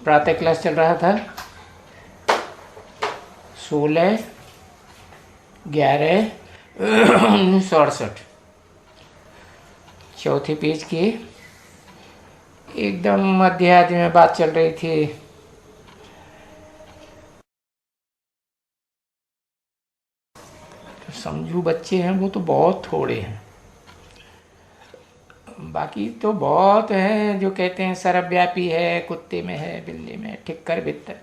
प्रातः क्लास चल रहा था 16/11/1968 चौथी पेज की एकदम मध्य आदि में बात चल रही थी। तो समझू बच्चे हैं वो तो बहुत थोड़े हैं, बाकी तो बहुत हैं जो कहते हैं सर्वव्यापी है, कुत्ते में है, बिल्ली में, ठिक्कर बित्तर।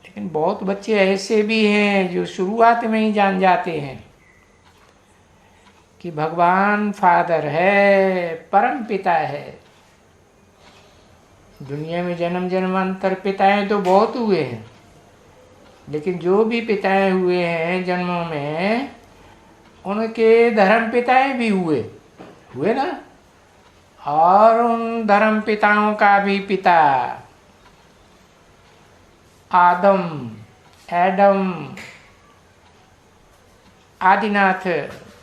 लेकिन बहुत बच्चे ऐसे भी हैं जो शुरुआत में ही जान जाते हैं कि भगवान फादर है, परम पिता है। दुनिया में जन्म जन्मांतर पिताएं तो बहुत हुए हैं, लेकिन जो भी पिताएं हुए हैं जन्मों में, उनके धर्म पिताएं भी हुए ना। और उन धर्म पिताओं का भी पिता आदम, एडम, आदिनाथ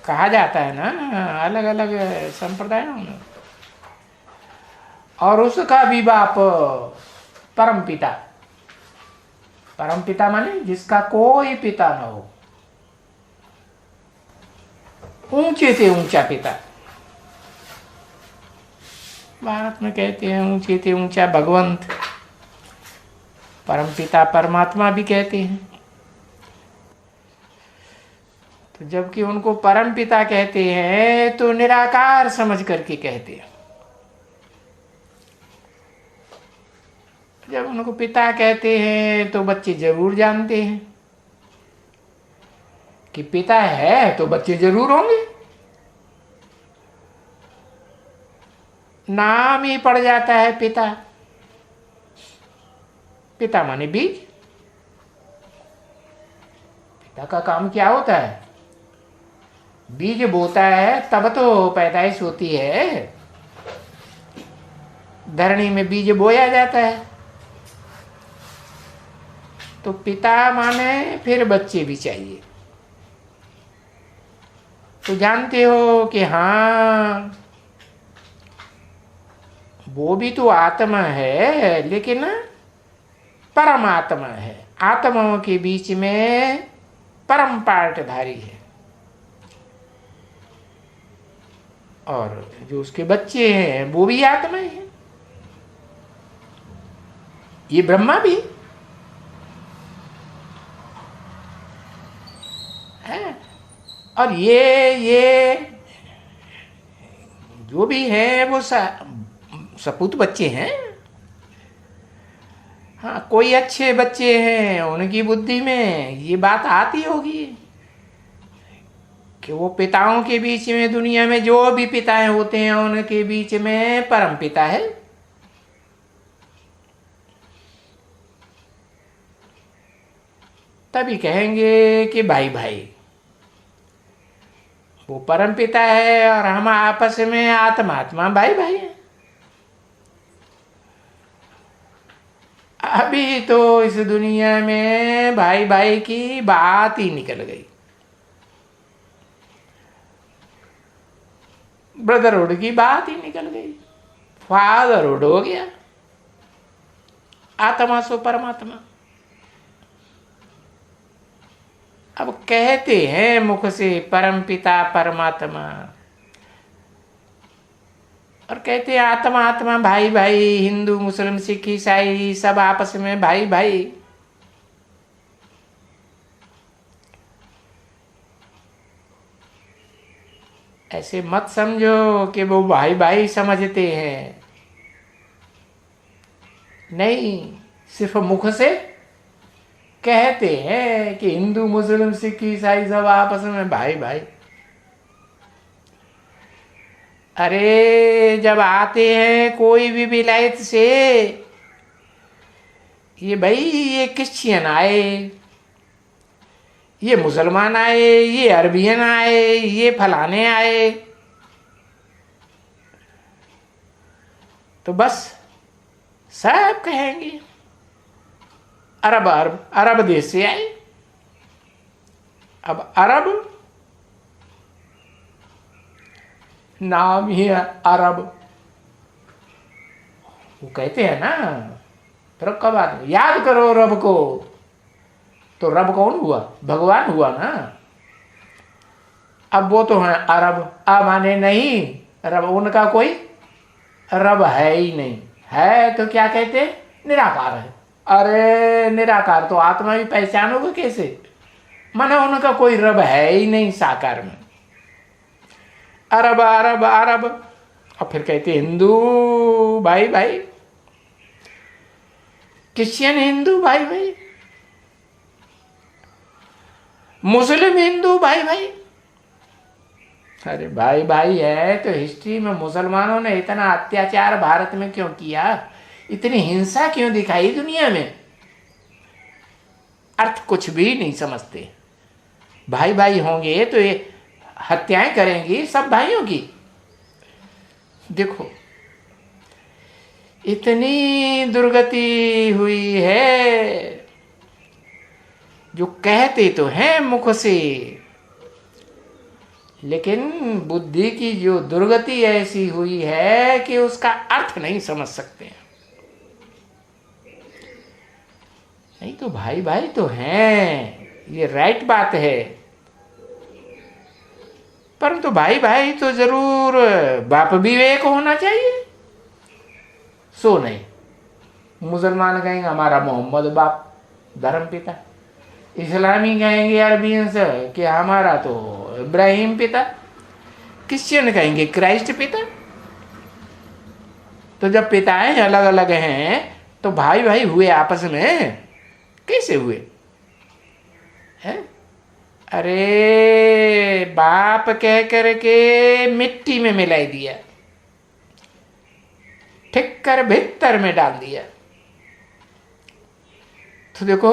कहा जाता है ना अलग अलग संप्रदायों में। और उसका भी बाप परम पिता। परम पिता माने जिसका कोई पिता न हो, ऊंचे से ऊंचा पिता। भारत में कहते हैं ऊंचे से ऊंचा भगवंत, परम पिता परमात्मा भी कहते हैं। तो जबकि उनको परम पिता कहते हैं तो निराकार समझ करके कहते हैं। जब उनको पिता कहते हैं तो बच्चे जरूर जानते हैं कि पिता है तो बच्चे जरूर होंगे। नाम ही पड़ जाता है पिता। पिता माने बीज। पिता का काम क्या होता है? बीज बोता है तब तो पैदाइश होती है। धरणी में बीज बोया जाता है। तो पिता माने फिर बच्चे भी चाहिए। तो जानते हो कि हाँ, वो भी तो आत्मा है, लेकिन परमात्मा है। आत्माओं के बीच में परम पार्टधारी है। और जो उसके बच्चे हैं वो भी आत्मा है। ये ब्रह्मा भी है। और ये जो भी है वो सपूत बच्चे हैं। हाँ, कोई अच्छे बच्चे हैं उनकी बुद्धि में ये बात आती होगी कि वो पिताओं के बीच में, दुनिया में जो भी पिताएं होते हैं उनके बीच में परम पिता है। तभी कहेंगे कि भाई भाई, वो परम पिता है और हम आपस में आत्मा आत्मा भाई भाई हैं। अभी तो इस दुनिया में भाई भाई की बात ही निकल गई। ब्रदरहुड की बात ही निकल गई। फादरहुड हो गया। आत्मा सो परमात्मा। अब कहते हैं मुख से परम पिता परमात्मा, और कहते हैं आत्मा आत्मा भाई भाई। हिंदू मुस्लिम सिख ईसाई सब आपस में भाई भाई। ऐसे मत समझो कि वो भाई भाई समझते हैं। नहीं, सिर्फ मुख से कहते हैं कि हिंदू मुस्लिम सिख ईसाई सब आपस में भाई भाई। अरे जब आते हैं कोई भी विलायत से, ये भाई ये क्रिश्चियन आए, ये मुसलमान आए, ये अरबियन आए, ये फलाने आए, तो बस सब कहेंगे अरब देश से आए। अब अरब नाम ही है अरब। वो कहते हैं ना, फिर कब आते याद करो रब को, तो रब कौन हुआ? भगवान हुआ ना। अब वो तो है अरब, आ माने नहीं रब, उनका कोई रब है ही नहीं। है तो क्या कहते? निराकार है। अरे निराकार तो आत्मा भी पहचानोगे कैसे? माना उनका कोई रब है ही नहीं साकार में। अरब अरब अरब। और फिर कहते हिंदू भाई भाई, क्रिश्चियन हिंदू भाई भाई, मुस्लिम हिंदू भाई भाई। अरे भाई भाई है तो हिस्ट्री में मुसलमानों ने इतना अत्याचार भारत में क्यों किया? इतनी हिंसा क्यों दिखाई दुनिया में? अर्थ कुछ भी नहीं समझते। भाई भाई होंगे तो ये हत्याएं करेंगी सब भाइयों की। देखो इतनी दुर्गति हुई है, जो कहते तो हैं मुख से, लेकिन बुद्धि की जो दुर्गति ऐसी हुई है कि उसका अर्थ नहीं समझ सकते। नहीं तो भाई भाई तो हैं, ये राइट बात है, परंतु भाई भाई तो जरूर बाप विवेक होना चाहिए। सो नहीं, मुसलमान कहेंगे हमारा मोहम्मद बाप धर्म पिता, इस्लामी कहेंगे अरबियंस कि हमारा तो इब्राहिम पिता, क्रिश्चियन कहेंगे क्राइस्ट पिता। तो जब पिताएं अलग अलग हैं तो भाई भाई हुए आपस में कैसे हुए हैं? अरे बाप कह करके मिट्टी में मिलाई दिया, ठीक कर भीतर में डाल दिया। तो देखो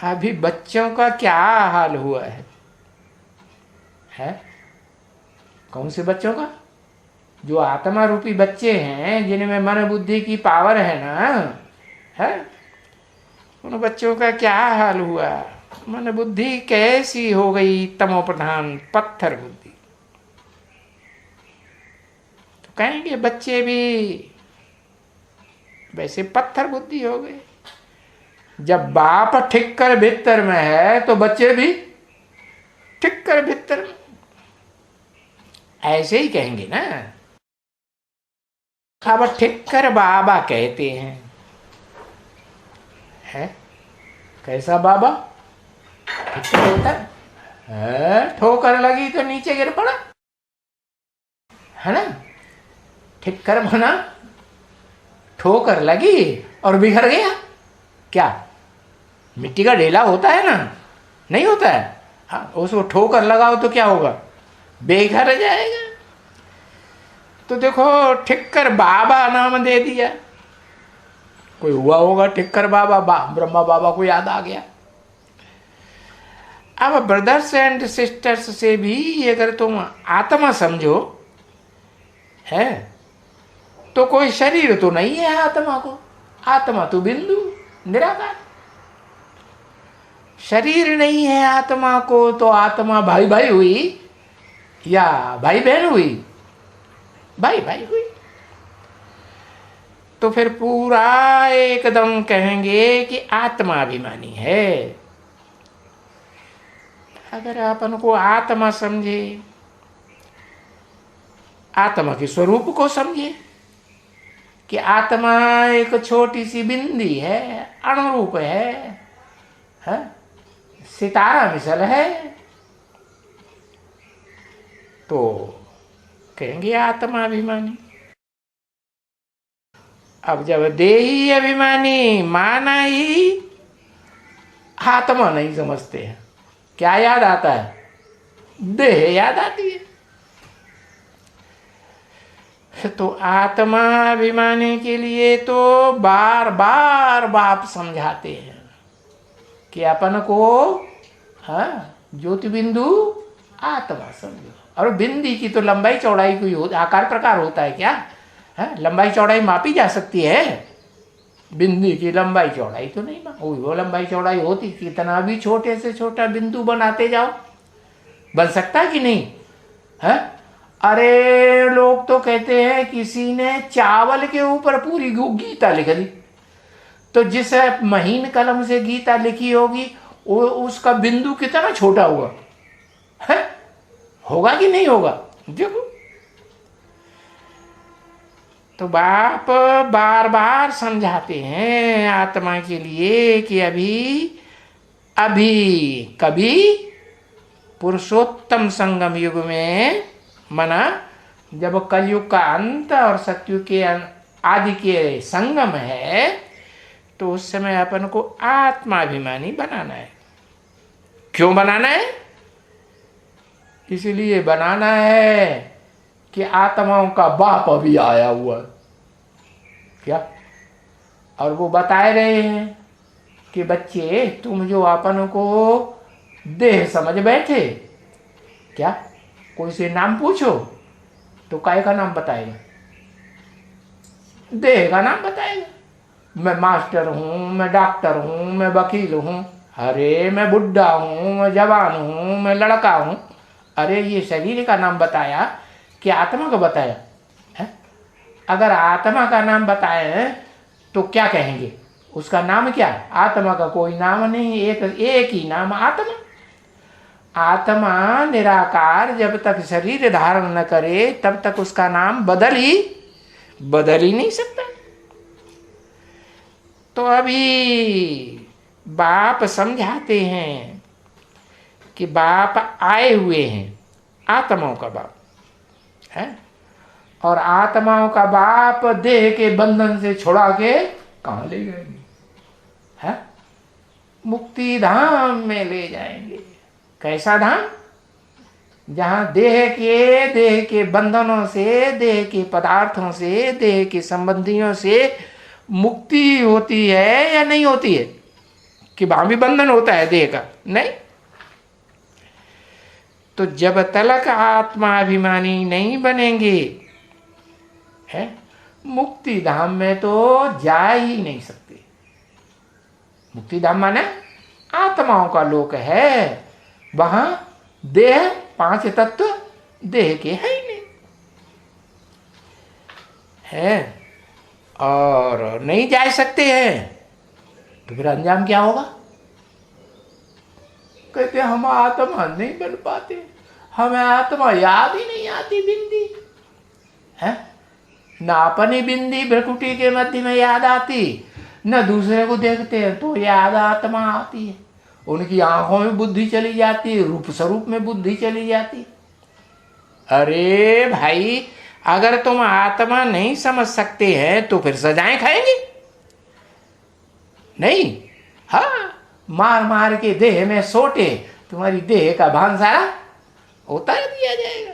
अभी बच्चों का क्या हाल हुआ है? कौन से बच्चों का? जो आत्मा रूपी बच्चे हैं, जिनमें मन बुद्धि की पावर है ना, है, उन बच्चों का क्या हाल हुआ? मन बुद्धि कैसी हो गई? तमो प्रधान पत्थर बुद्धि। तो कहेंगे बच्चे भी वैसे पत्थर बुद्धि हो गए। जब बाप ठीक कर भीतर में है तो बच्चे भी ठीक कर भीतर में, ऐसे ही कहेंगे ना। अब ठीक कर बाबा कहते हैं, है कैसा बाबा? ठीक होता है, ठोकर लगी तो नीचे गिर पड़ा, है ना? ठीक कर बना, ठोकर लगी और बिखर गया। क्या मिट्टी का ढेला होता है ना? नहीं होता है। हाँ, उसको ठोकर लगाओ तो क्या होगा? बेघर जाएगा। तो देखो ठिक्कर बाबा नाम दे दिया। कोई हुआ होगा ठिक्कर बाबा, ब्रह्मा बाबा को याद आ गया। अब ब्रदर्स एंड सिस्टर्स से भी अगर तुम आत्मा समझो है, तो कोई शरीर तो नहीं है आत्मा को। आत्मा तो बिंदु निराकार। शरीर नहीं है आत्मा को, तो आत्मा भाई भाई हुई या भाई बहन हुई? भाई भाई हुई। तो फिर पूरा एकदम कहेंगे कि आत्मा अभिमानी है। अगर अपन को आत्मा समझे, आत्मा के स्वरूप को समझे कि आत्मा एक छोटी सी बिंदी है, अणुरूप है, सितारा मिसल है, तो कहेंगे आत्मा अभिमानी। अब जब देही अभिमानी माना ही आत्मा नहीं समझते हैं, क्या याद आता है? देह याद आती है। तो आत्मा अभिमानी के लिए तो बार बार बाप समझाते हैं कि अपन को ज्योति बिंदु आत्मा समझो। और बिंदी की तो लंबाई चौड़ाई कोई आकार प्रकार होता है क्या? लंबाई चौड़ाई मापी जा सकती है? बिंदी की लंबाई चौड़ाई तो नहीं वो लंबाई चौड़ाई होती। कितना भी छोटे से छोटा बिंदु बनाते जाओ, बन सकता है कि नहीं? है अरे लोग तो कहते हैं किसी ने चावल के ऊपर पूरी गीता लिख दी। तो जिस महीन कलम से गीता लिखी होगी उसका बिंदु कितना छोटा हुआ है, होगा कि नहीं होगा? देखो, तो बाप बार बार समझाते हैं आत्मा के लिए कि अभी कभी पुरुषोत्तम संगम युग में, माना जब कलयुग का अंत और सतयुग के आदि के संगम है, तो उस समय अपन को आत्माभिमानी बनाना है। क्यों बनाना है? इसलिए बनाना है कि आत्माओं का बाप अभी आया हुआ है क्या, और वो बताए रहे हैं कि बच्चे तुम जो अपन को देह समझ बैठे, क्या कोई से नाम पूछो तो काय का नाम बताएगा? देह का नाम बताएगा। मैं मास्टर हूँ, मैं डॉक्टर हूँ, मैं वकील हूँ, अरे मैं बुढ़ा हूँ, मैं जवान हूँ, मैं लड़का हूँ। अरे ये शरीर का नाम बताया कि आत्मा का बताया है? अगर आत्मा का नाम बताए तो क्या कहेंगे? उसका नाम क्या? आत्मा का कोई नाम नहीं, एक ही नाम आत्मा। आत्मा निराकार जब तक शरीर धारण न करे तब तक उसका नाम बदल ही नहीं सकता। तो अभी बाप समझाते हैं कि बाप आए हुए हैं, आत्माओं का बाप है, और आत्माओं का बाप देह के बंधन से छुड़ा के कहाँ ले जाएंगे? है मुक्ति धाम में ले जाएंगे। कैसा धाम? जहां देह के बंधनों से, देह के पदार्थों से, देह के संबंधियों से मुक्ति होती है या नहीं होती है? कि वहां भी बंधन होता है देह का? नहीं। तो जब तलक आत्माभिमानी नहीं बनेंगे, है, मुक्ति धाम में तो जा ही नहीं सकते। मुक्ति धाम माने आत्माओं का लोक है, वहां देह, पांच तत्व देह के है ही नहीं है, और नहीं जा सकते हैं। तो फिर अंजाम क्या होगा? कहते हम आत्मा नहीं बन पाते, हमें आत्मा याद ही नहीं आती बिंदी है, न अपनी बिंदी भ्रकुटी के मध्य में याद आती, न दूसरे को देखते हैं तो याद आत्मा आती है। उनकी आंखों में बुद्धि चली जाती है, रूप स्वरूप में बुद्धि चली जाती। अरे भाई, अगर तुम आत्मा नहीं समझ सकते हैं तो फिर सजाएं खाएंगे नहीं? हाँ, मार मार के देह में सोटे, तुम्हारी देह का भान सारा उतार दिया जाएगा।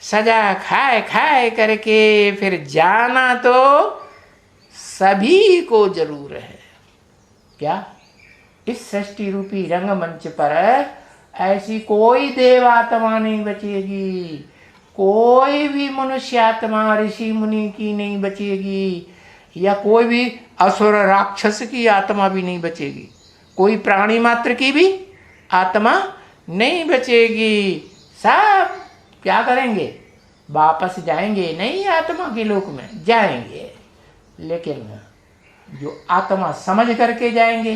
सजा खाए खाए करके फिर जाना तो सभी को जरूर है। क्या इस सृष्टि रूपी रंगमंच पर ऐसी कोई देवात्मा नहीं बचेगी, कोई भी मनुष्यात्मा ऋषि मुनि की नहीं बचेगी, या कोई भी असुर राक्षस की आत्मा भी नहीं बचेगी, कोई प्राणी मात्र की भी आत्मा नहीं बचेगी। सब क्या करेंगे? वापस जाएंगे नहीं, आत्मा के लोक में जाएंगे, लेकिन जो आत्मा समझ करके जाएंगे।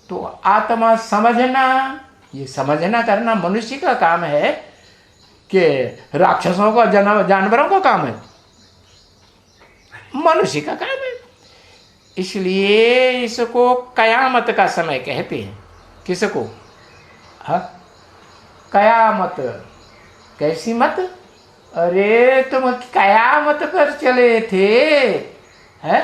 तो आत्मा समझना, ये समझना करना मनुष्य का काम है कि राक्षसों का, जानवरों का काम है? मनुष्य का काम है। इसलिए इसको कयामत का समय कहते हैं। किसको? हाँ, कयामत। कैसी मत? अरे तुम कयामत पर चले थे, है,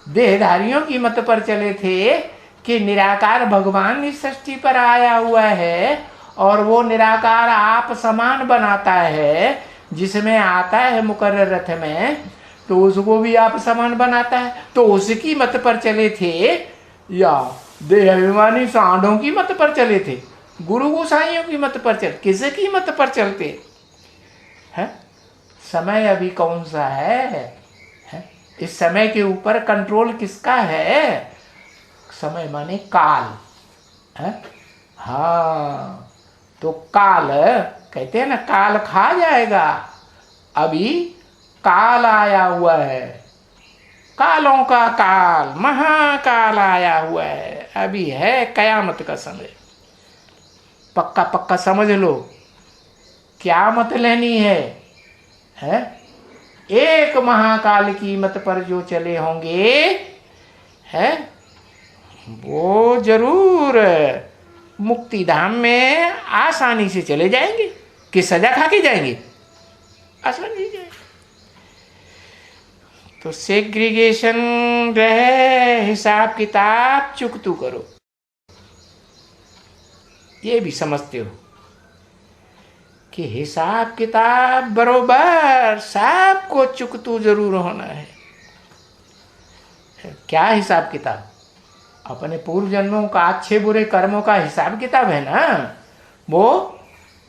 देहधारियों की मत पर चले थे कि निराकार भगवान इस सृष्टि पर आया हुआ है, और वो निराकार आप समान बनाता है, जिसमें आता है मुकर्रर रथ में तो उसको भी आप समान बनाता है। तो उसकी मत पर चले थे, या देह अभिमानी सांडों की मत पर चले थे, गुरु गोसाइयों की मत पर चल, किसकी मत पर चलते हैं? समय अभी कौन सा है? इस समय के ऊपर कंट्रोल किसका है? समय माने काल है। हाँ, तो काल कहते हैं ना, काल खा जाएगा अभी काल आया हुआ है, कालों का काल, महाकाल आया हुआ है। अभी है कयामत का समय, पक्का पक्का समझ लो। क्या मत लेनी है? एक महाकाल की मत पर जो चले होंगे है वो जरूर मुक्ति धाम में आसानी से चले जाएंगे। कि सजा खा के जाएंगे? आसानी से जाएंगे। तो सेग्रीगेशन रहे, हिसाब किताब चुकतू करो, ये भी समझते हो कि हिसाब किताब बरोबर सबको चुकतू जरूर होना है। क्या हिसाब किताब? अपने पूर्व जन्मों का अच्छे बुरे कर्मों का हिसाब किताब है ना, वो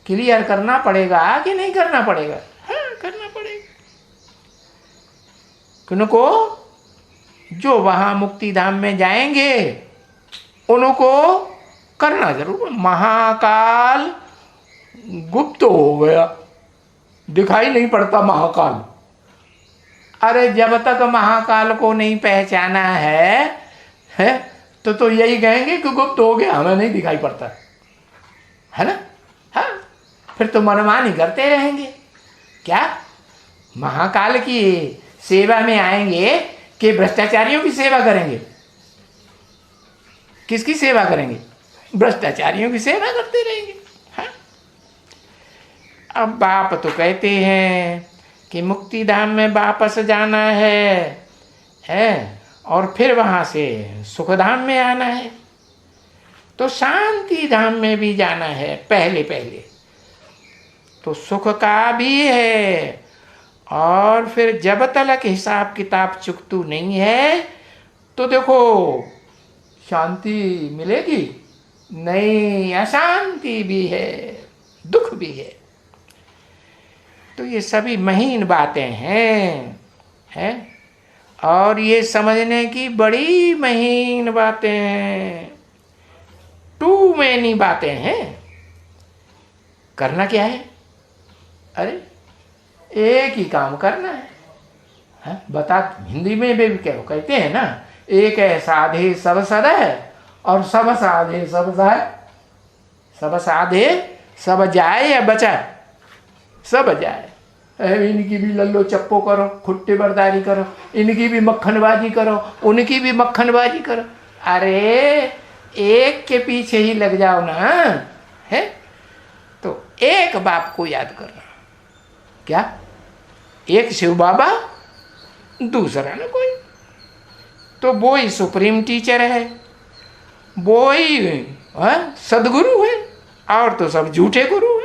क्लियर करना पड़ेगा कि नहीं करना पड़ेगा? हाँ, करना पड़ेगा। उनको जो वहां मुक्ति धाम में जाएंगे उनको करना जरूर। महाकाल गुप्त हो गया, दिखाई नहीं पड़ता महाकाल। अरे जब तक महाकाल को नहीं पहचाना है तो यही कहेंगे कि गुप्त हो गया, हमें नहीं दिखाई पड़ता, है ना? हाँ, फिर तो मनमानी करते रहेंगे। क्या महाकाल की सेवा में आएंगे कि भ्रष्टाचारियों की सेवा करेंगे? किसकी सेवा करेंगे? भ्रष्टाचारियों की सेवा करते रहेंगे। हाँ? अब बाप तो कहते हैं कि मुक्ति धाम में वापस जाना है और फिर वहां से सुख धाम में आना है, तो शांति धाम में भी जाना है। पहले तो सुख का भी है, और फिर जब तक हिसाब किताब चुकतू नहीं है तो देखो शांति मिलेगी नहीं, अशांति भी है, दुख भी है। तो ये सभी महीन बातें हैं और ये समझने की बड़ी महीन बातें हैं। टू मैनी बातें हैं। करना क्या है? अरे एक ही काम करना है? बता, हिंदी में भी क्या कहते हैं ना, एक है साधे सब सदय और सब साधे सब जाए। सब साधे सब जाए या बचाए? सब जाए। इनकी भी लल्लो चप्पो करो, खुट्टे बर्दारी करो, इनकी भी मक्खनबाजी करो, उनकी भी मक्खनबाजी करो। अरे एक के पीछे ही लग जाओ ना, है? तो एक बाप को याद करना। क्या? एक शिव बाबा, दूसरा ना कोई। तो वो ही सुप्रीम टीचर है, वो ही सदगुरु है, और तो सब झूठे गुरु है।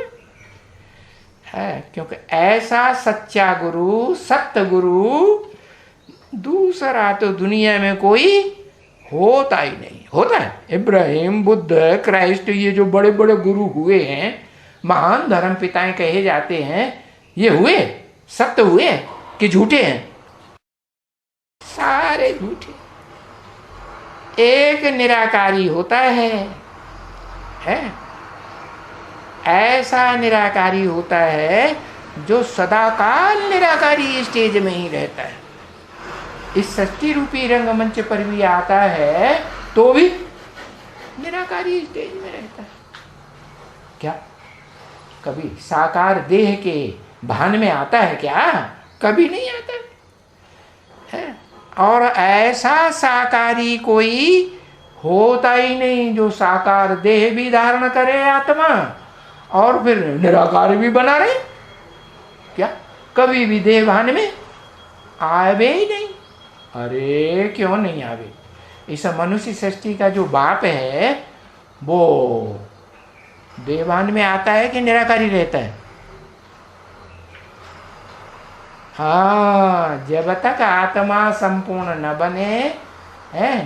क्योंकि ऐसा सच्चा गुरु, सत्य गुरु दूसरा तो दुनिया में कोई होता ही नहीं। होता है इब्राहिम, बुद्ध, क्राइस्ट, ये जो बड़े बड़े गुरु हुए हैं, महान धर्म पिताएं कहे जाते हैं, ये हुए सत्य हुए कि झूठे हैं? सारे झूठे। एक निराकारी होता है? ऐसा निराकारी होता है जो सदाकाल निराकारी स्टेज में ही रहता है। इस सृष्टि रूपी रंगमंच पर भी आता है तो भी निराकारी स्टेज में रहता है। क्या कभी साकार देह के भान में आता है? क्या कभी नहीं आता है। और ऐसा साकारी कोई होता ही नहीं जो साकार देह भी धारण करे आत्मा और फिर निराकार भी बना रहे। क्या कभी भी देह भान में आवे ही नहीं? अरे क्यों नहीं आवे? इस मनुष्य सृष्टि का जो बाप है वो देवान में आता है कि निराकारी रहता है? हाँ, जब तक आत्मा संपूर्ण न बने,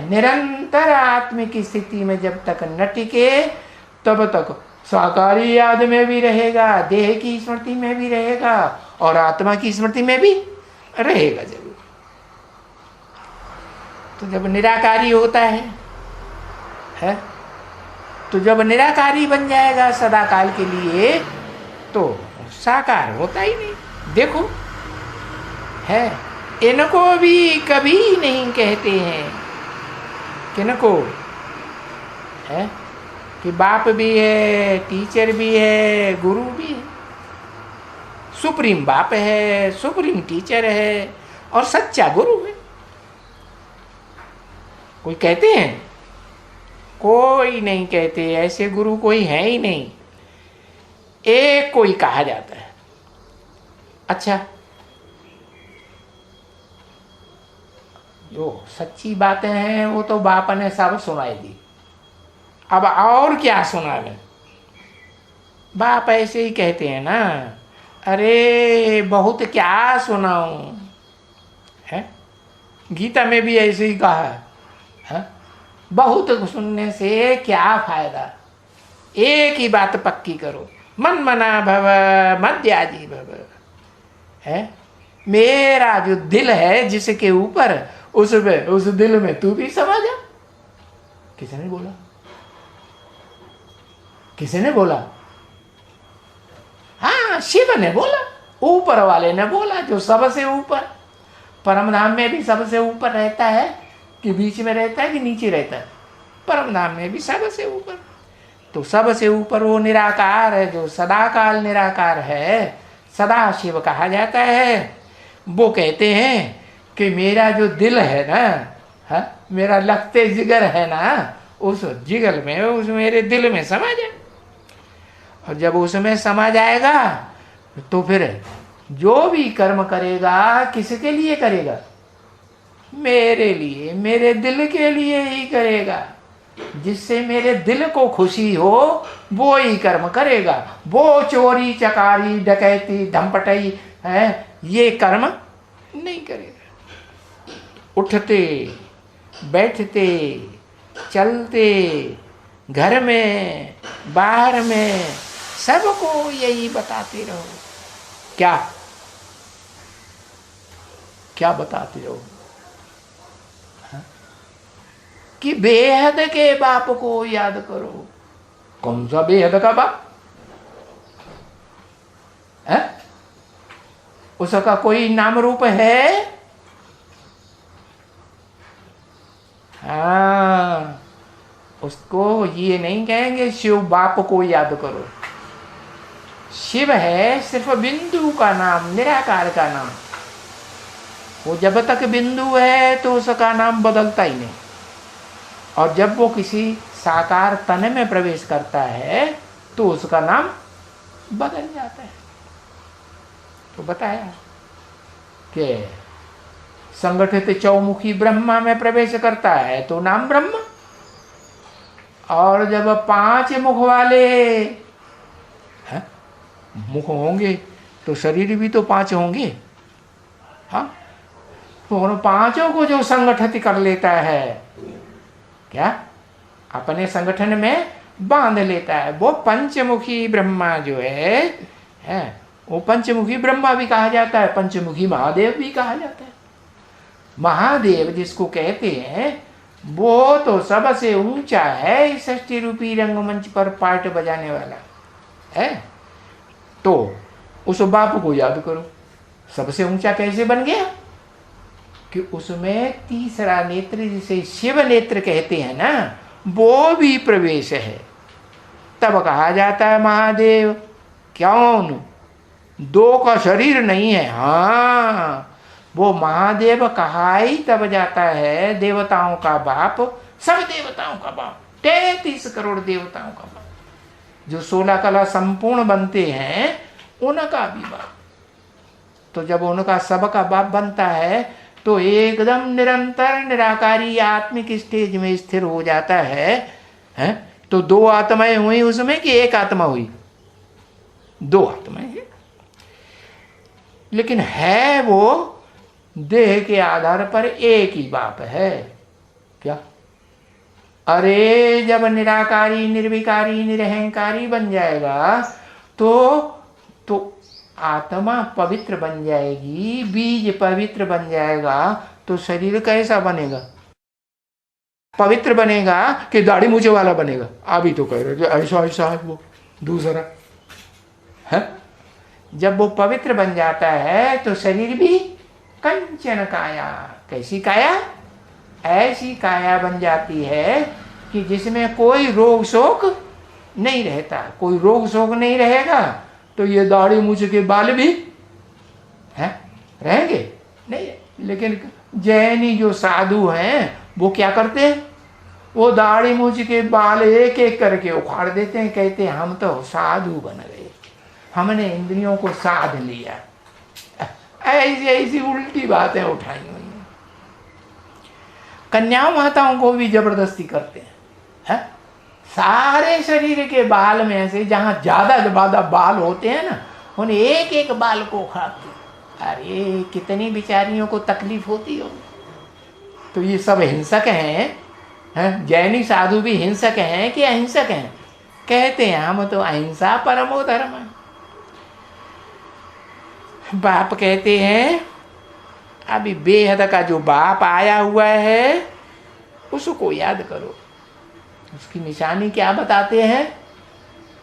निरंतर आत्मिक स्थिति में जब तक न टिके, तब तक साकारी याद में भी रहेगा, देह की स्मृति में भी रहेगा और आत्मा की स्मृति में भी रहेगा जरूर। तो जब निराकारी होता है तो जब निराकारी बन जाएगा सदाकाल के लिए, तो साकार होता ही नहीं। देखो है। इनको भी कभी नहीं कहते हैं, किनको है कि बाप भी है, टीचर भी है, गुरु भी है। सुप्रीम बाप है, सुप्रीम टीचर है और सच्चा गुरु है। कोई कहते हैं? कोई नहीं कहते, ऐसे गुरु कोई है ही नहीं, एक कोई कहा जाता है। अच्छा, जो सच्ची बातें हैं वो तो बाप ने सब सुनाई दी, अब और क्या सुना लें। बाप ऐसे ही कहते हैं ना, अरे बहुत क्या सुनाऊं, है? गीता में भी ऐसे ही कहा है, बहुत सुनने से क्या फायदा, एक ही बात पक्की करो, मन मना भव मद्याजी भव, है? मेरा जो दिल है जिसके ऊपर, उसमें, उस दिल में तू भी समा जा। किसने बोला? किसी ने बोला? हाँ, शिव ने बोला, ऊपर वाले ने बोला, जो सबसे ऊपर। परम धाम में भी सबसे ऊपर रहता है कि बीच में रहता है कि नीचे रहता है? परम धाम में भी सबसे ऊपर। तो सबसे ऊपर वो निराकार है, जो सदाकाल निराकार है, सदा शिव कहा जाता है। वो कहते हैं कि मेरा जो दिल है ना, हा? मेरा लगते जिगर है ना, उस जिगर में, उस मेरे दिल में समा जाए। और जब उसमें समा जाएगा तो फिर जो भी कर्म करेगा किसके लिए करेगा? मेरे लिए, मेरे दिल के लिए ही करेगा। जिससे मेरे दिल को खुशी हो वो ही कर्म करेगा। वो चोरी चकारी डकैती धमपटाई है, ये कर्म नहीं करेगा। उठते बैठते चलते, घर में बाहर में, सबको यही बताते रहो। क्या क्या बताते रहो? कि बेहद के बाप को याद करो। कौन सा बेहद का बाप है? उसका कोई नाम रूप है? हाँ, उसको ये नहीं कहेंगे शिव बाप को याद करो। शिव है सिर्फ बिंदु का नाम, निराकार का नाम। वो जब तक बिंदु है तो उसका नाम बदलता ही नहीं, और जब वो किसी साकार तन में प्रवेश करता है तो उसका नाम बदल जाता है। तो बताया कि संगठित चौमुखी ब्रह्मा में प्रवेश करता है तो नाम ब्रह्मा, और जब 5 मुख वाले मुख होंगे तो शरीर भी तो 5 होंगे। हाँ, तो उन 5 को जो संगठित कर लेता है, क्या अपने संगठन में बांध लेता है, वो पंचमुखी ब्रह्मा जो है वो पंचमुखी ब्रह्मा भी कहा जाता है, पंचमुखी महादेव भी कहा जाता है। महादेव जिसको कहते हैं वो तो सबसे ऊंचा है इस षष्ठी रूपी रंगमंच पर पार्ट बजाने वाला है। तो उस बाप को याद करो। सबसे ऊंचा कैसे बन गया? कि उसमें तीसरा नेत्र, जिसे शिव नेत्र कहते हैं ना, वो भी प्रवेश है। तब कहा जाता है महादेव। क्यों? 2 का शरीर नहीं है। हाँ, वो महादेव कहा ही तब जाता है देवताओं का बाप, सब देवताओं का बाप, 33 करोड़ देवताओं का बाप, जो 16 कला संपूर्ण बनते हैं उनका भी बाप। तो जब उनका सबका बाप बनता है तो एकदम निरंतर निराकारी आत्मिक स्टेज में स्थिर हो जाता है? तो 2 आत्माएं हुई उसमें कि 1 आत्मा हुई? 2 आत्माएं हैं, लेकिन है वो देह के आधार पर एक ही बाप है। क्या? अरे जब निराकारी निर्विकारी निरहंकारी बन जाएगा तो आत्मा पवित्र बन जाएगी, बीज पवित्र बन जाएगा, तो शरीर कैसा बनेगा? पवित्र बनेगा कि दाढ़ी मूछे वाला बनेगा? अभी तो कह रहे ऐसा ऐसा है वो दूसरा है। जब वो पवित्र बन जाता है तो शरीर भी कंचन काया, कैसी काया? ऐसी काया बन जाती है कि जिसमें कोई रोग शोक नहीं रहता। कोई रोग शोक नहीं रहेगा तो ये दाढ़ी मूछ के बाल भी हैं रहेंगे नहीं। लेकिन जैनी जो साधु हैं वो क्या करते हैं? वो दाढ़ी मूछ के बाल एक एक करके उखाड़ देते हैं, कहते हैं हम तो साधु बन गए, हमने इंद्रियों को साध लिया। ऐसी ऐसी उल्टी बातें उठाई हुई हैं। कन्या माताओं को भी जबरदस्ती करते हैं, सारे शरीर के बाल में से जहां ज्यादा बाल होते हैं ना, उन एक एक बाल को उखाड़ते। अरे कितनी बेचारियों को तकलीफ होती हो। तो ये सब हिंसक हैं, जैनी साधु भी हिंसक हैं कि अहिंसक हैं? कहते हैं हम तो अहिंसा परमो धर्म है। बाप कहते हैं अभी बेहद का जो बाप आया हुआ है उसको याद करो। उसकी निशानी क्या बताते हैं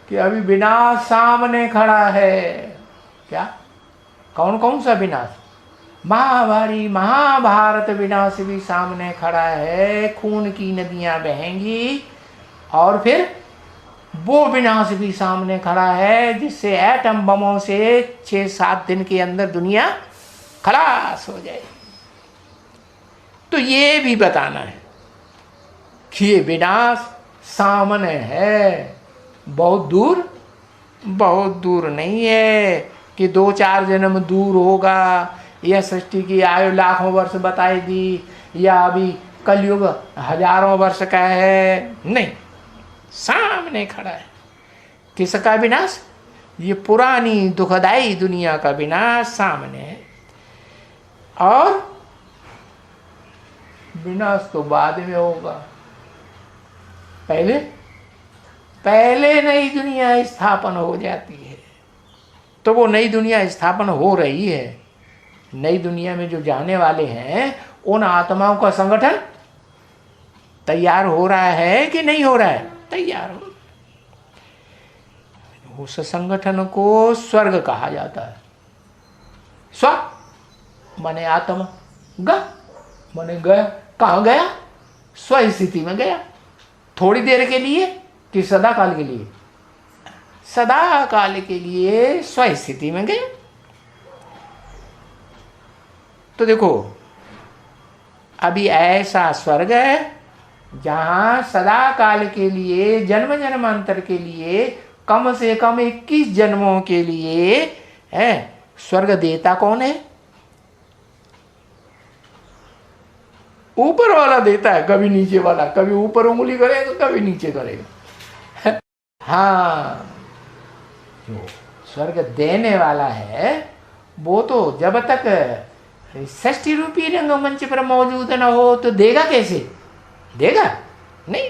कि अभी विनाश सामने खड़ा है। क्या? कौन कौन सा विनाश? महाभारी महाभारत विनाश भी सामने खड़ा है, खून की नदियां बहेंगी। और फिर वो विनाश भी सामने खड़ा है जिससे एटम बमों से 6-7 दिन के अंदर दुनिया खलास हो जाएगी। तो ये भी बताना है कि ये विनाश सामने है, बहुत दूर नहीं है कि 2-4 जन्म दूर होगा, या सृष्टि की आयु लाखों वर्ष बताई दी, या अभी कलयुग हजारों वर्ष का है। नहीं, सामने खड़ा है। किसका विनाश? ये पुरानी दुखदाई दुनिया का विनाश सामने है। और विनाश तो बाद में होगा, पहले नई दुनिया स्थापन हो जाती है। तो वो नई दुनिया स्थापन हो रही है। नई दुनिया में जो जाने वाले हैं उन आत्माओं का संगठन तैयार हो रहा है कि नहीं हो रहा है? तैयार हो। उस संगठन को स्वर्ग कहा जाता है। स्व माने आत्मा, ग माने गया। कहाँ गया? स्व स्थिति में गया। थोड़ी देर के लिए कि सदा काल के लिए? सदा काल के लिए स्व स्थिति में गया। तो देखो अभी ऐसा स्वर्ग है जहां सदा काल के लिए, जन्म जन्मांतर के लिए, कम से कम 21 जन्मों के लिए है। स्वर्ग देता कौन है? ऊपर वाला देता है, कभी नीचे वाला। कभी ऊपर उंगली करेगा, कभी नीचे करेगा। हाँ, जो स्वर्ग देने वाला है वो तो जब तक षष्ठी रूपी रंगमंच पर मौजूद न हो तो देगा कैसे? देगा नहीं।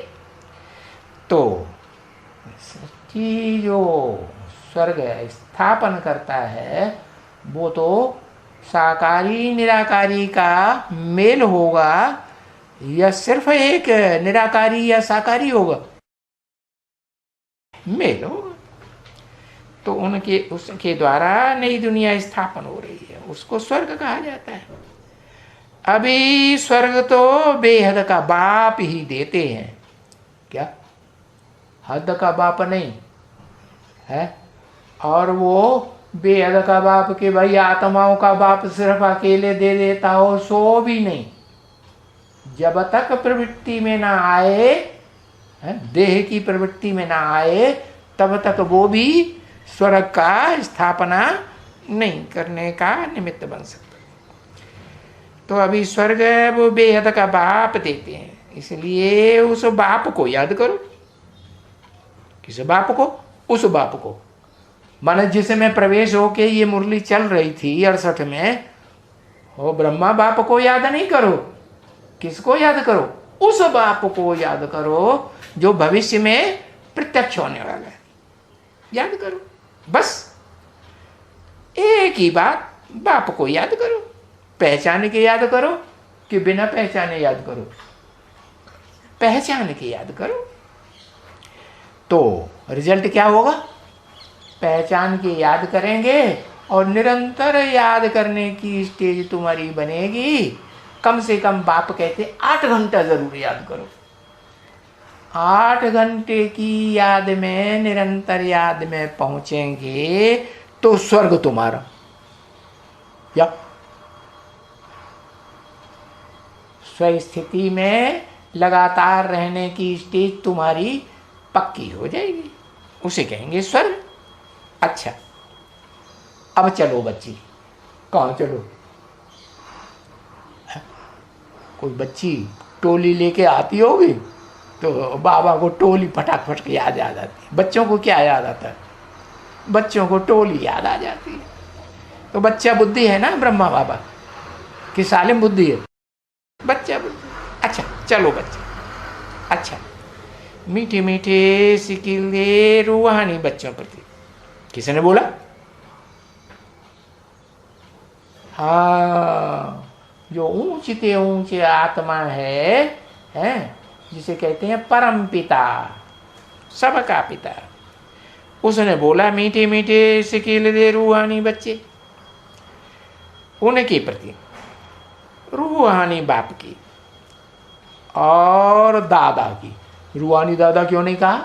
तो षष्ठी जो स्वर्ग स्थापन करता है वो तो साकारी निराकारी का मेल होगा, या सिर्फ एक निराकारी या साकारी होगा? मेल होगा। तो उसके द्वारा नई दुनिया स्थापन हो रही है, उसको स्वर्ग कहा जाता है। अभी स्वर्ग तो बेहद का बाप ही देते हैं। क्या? हद का बाप नहीं है। और वो बेहद का बाप के भाई आत्माओं का बाप सिर्फ अकेले दे देता हो, सो भी नहीं। जब तक प्रवृत्ति में ना आए, देह की प्रवृत्ति में ना आए, तब तक वो भी स्वर्ग का स्थापना नहीं करने का निमित्त बन सकता। तो अभी स्वर्ग वो बेहद का बाप देते हैं, इसलिए उस बाप को याद करो। किस बाप को? उस बाप को। माने जिसमें प्रवेश होके ये मुरली चल रही थी 68 में, वो ब्रह्मा बाप को याद नहीं करो। किसको याद करो? उस बाप को याद करो जो भविष्य में प्रत्यक्ष होने वाला है। याद करो, बस एक ही बात, बाप को याद करो। पहचान के याद करो कि बिना पहचाने याद करो? पहचान के याद करो। तो रिजल्ट क्या होगा? पहचान के याद करेंगे और निरंतर याद करने की स्टेज तुम्हारी बनेगी। कम से कम बाप कहते 8 घंटा जरूर याद करो। 8 घंटे की याद में, निरंतर याद में पहुंचेंगे तो स्वर्ग तुम्हारा। या स्वस्थिति में लगातार रहने की स्टेज तुम्हारी पक्की हो जाएगी, उसे कहेंगे स्वर्ग। अच्छा, अब चलो बच्ची। कहाँ चलो? कोई बच्ची टोली लेके आती होगी तो बाबा को टोली फटाक फट के याद आ जाती है। बच्चों को क्या याद आता है? बच्चों को टोली याद आ जाती है। तो बच्चा बुद्धि है ना ब्रह्मा बाबा कि सालिम बुद्धि है? बच्चा बुद्धि। अच्छा चलो बच्चे। अच्छा, मीठे मीठे सिकिले रूहानी बच्चों प्रति किसने बोला? हाँ, जो ऊंचे ऊंचे आत्मा है जिसे कहते हैं परम पिता, सबका पिता, उसने बोला मीठे मीठे सिकिले रूहानी बच्चे, उनके प्रति, रूहानी बाप की और दादा की। रूहानी दादा क्यों नहीं कहा?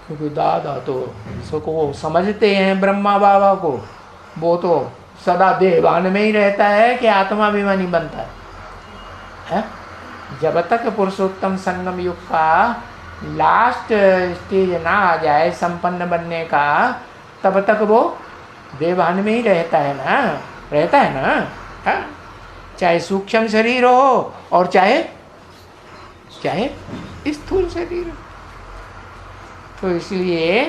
क्योंकि दादा तो इसको समझते हैं ब्रह्मा बाबा को, वो तो सदा देहभान में ही रहता है कि आत्माभिमानी बनता है? जब तक पुरुषोत्तम संगम युग का लास्ट स्टेज ना आ जाए संपन्न बनने का, तब तक वो देहभान में ही रहता है ना, हाँ? चाहे सूक्ष्म शरीर हो और चाहे स्थूल शरीर हो। तो इसलिए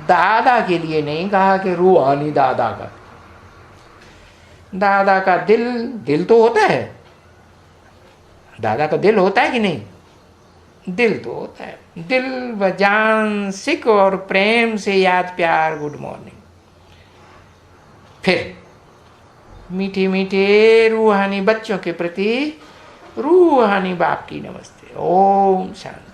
दादा के लिए नहीं कहा कि रूहानी दादा का। दादा का दिल तो होता है, दादा का दिल होता है कि नहीं? दिल तो होता है। दिल व जान सिख और प्रेम से याद प्यार गुड मॉर्निंग। फिर मीठे मीठे रूहानी बच्चों के प्रति रूहानी बाप की नमस्ते। ओम शांति।